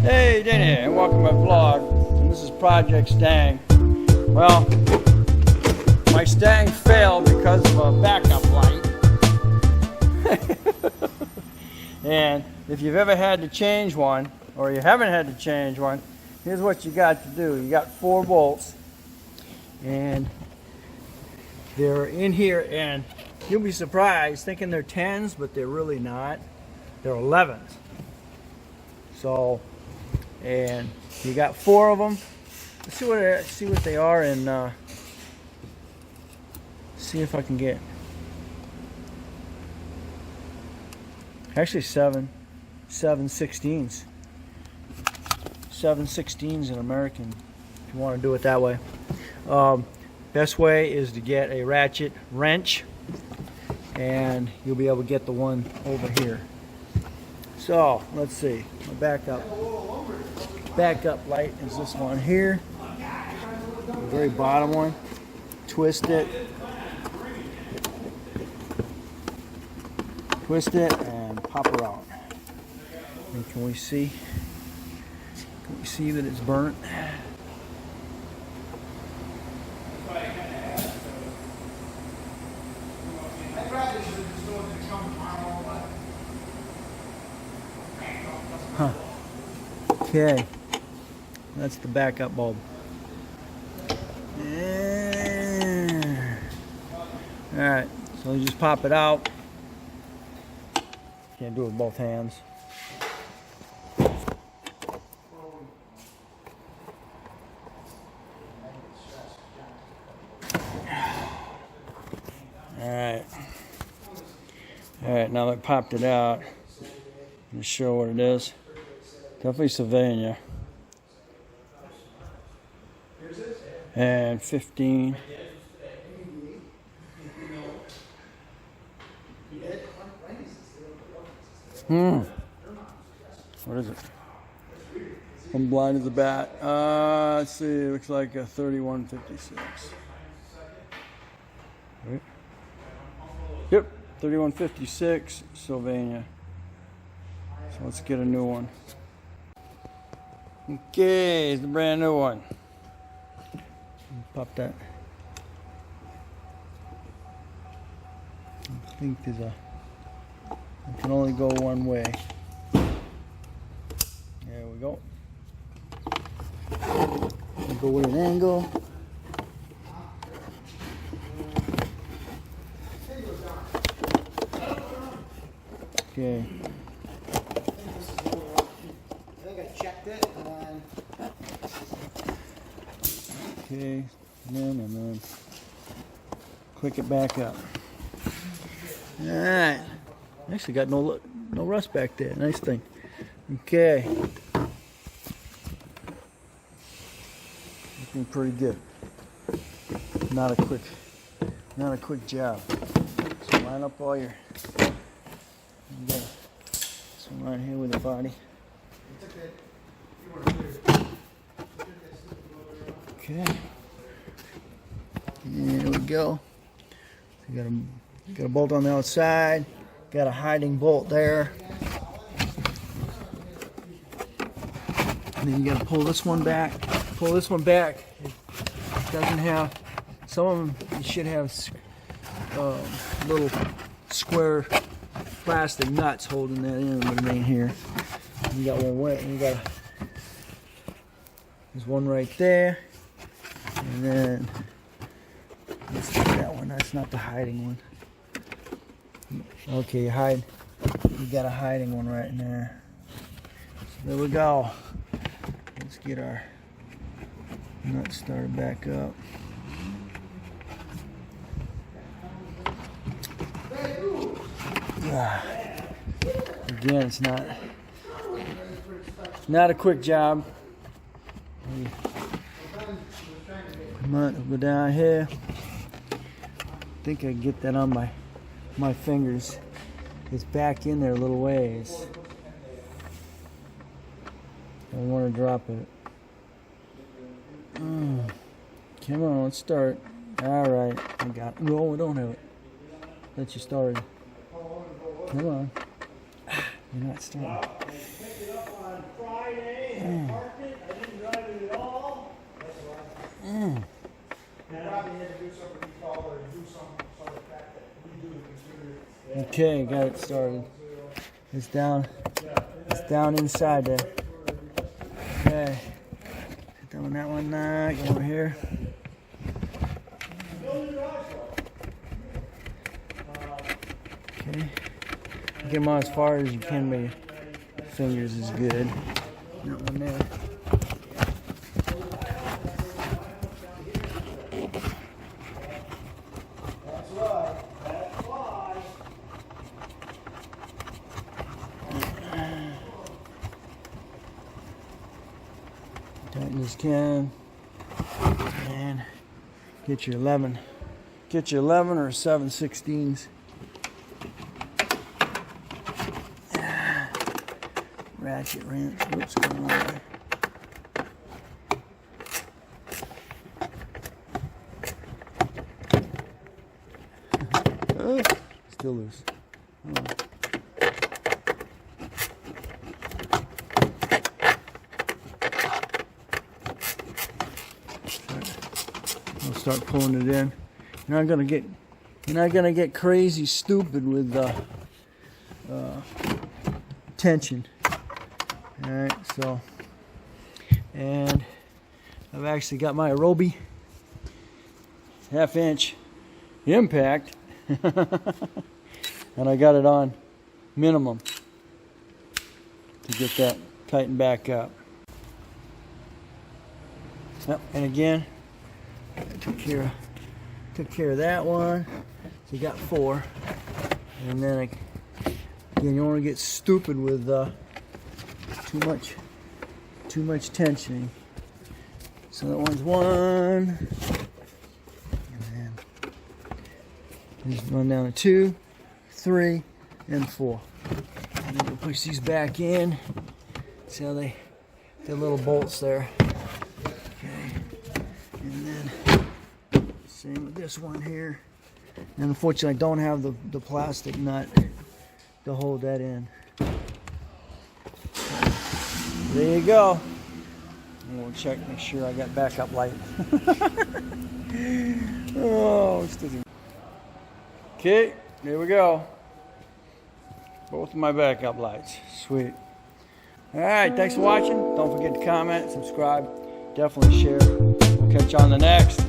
Hey Denny, and welcome to my vlog. And this is Project Stang. Well, my Stang failed because of a backup light. And if you've ever had to change one, or you haven't had to change one, here's what you got to do. You got 4 bolts, and they're in here, and you'll be surprised thinking they're 10s, but they're really not. They're 11s. So, and you got 4 of them. Let's see what they are, and see if I can get. Actually, 7 16s. 7 16s in American, if you want to do it that way. Best way is to get a ratchet wrench, and you'll be able to get the one over here. So let's see. My backup light is this one here, the very bottom one. Twist it, and pop her out. And can we see? Can we see that it's burnt? Huh. Okay, that's the backup bulb. Alright, so you just pop it out. Can't do it with both hands. Alright, now that I popped it out, I'm going to show what it is. Definitely Sylvania. And 15. What is it? I'm blind as a bat. Let's see, it looks like a 3156. Right. Yep, 3156 Sylvania. So let's get a new one. Okay, it's the brand new one. Pop that. I think there's a. It can only go one way. There we go. We'll go with an angle. Okay. I think I checked it, and then. Okay, and then click it back up. All right. Actually got no rust back there. Nice thing. Okay. Looking pretty good. Not a quick job. So line up all your. You got this one right here with the body. Okay. There we go. You got a bolt on the outside. Got a hiding bolt there. And then you got to pull this one back. Pull this one back. It doesn't have. Some of them you should have little square plastic nuts holding that in, but it ain't here. You got one way. You got. There's one right there. And then let's take that one. That's not the hiding one. Okay, you got a hiding one right in there. So there we go. Let's get our nut started back up. Again, it's not a quick job. Come on, go down here. I think I can get that on my fingers. It's back in there a little ways. I don't want to drop it. Come on, let's start. Alright, I got it. No, I don't have it. Let you start. Come on. You're not starting. I picked it up on Friday, I parked it, I didn't drive it at all. That's why. You probably had to do some recall or do some sort of fact that we do the computer. Okay, got it started. It's down. It's down inside there. Okay. Put that on that one. Get over here. Okay. Get them on as far as you can with your fingers is good. That one there. That's right. That's why. Tighten as can. And get your 11. Get your 11 or 7/16. Ratchet wrench. What's going on there? Still loose. I'll start pulling it in. You're not gonna get crazy stupid with tension. All right, so, and I've actually got my Arobi 1/2" impact, and I got it on minimum to get that tightened back up. Yep, and again, I took care of that one. So you got 4, and then again, you don't want to get stupid with too much tensioning. So that one's 1, and then just run down to 2, 3, and 4. And then we'll push these back in. See how the little bolts there. Okay, and then same with this one here. And unfortunately, I don't have the plastic nut to hold that in. There you go. And we'll check, make sure I got backup light. Oh, okay, there we go. Both of my backup lights. Sweet. All right, thanks for watching. Don't forget to comment, subscribe, definitely share. We'll catch you on the next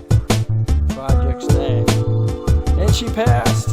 Project Stang. And she passed.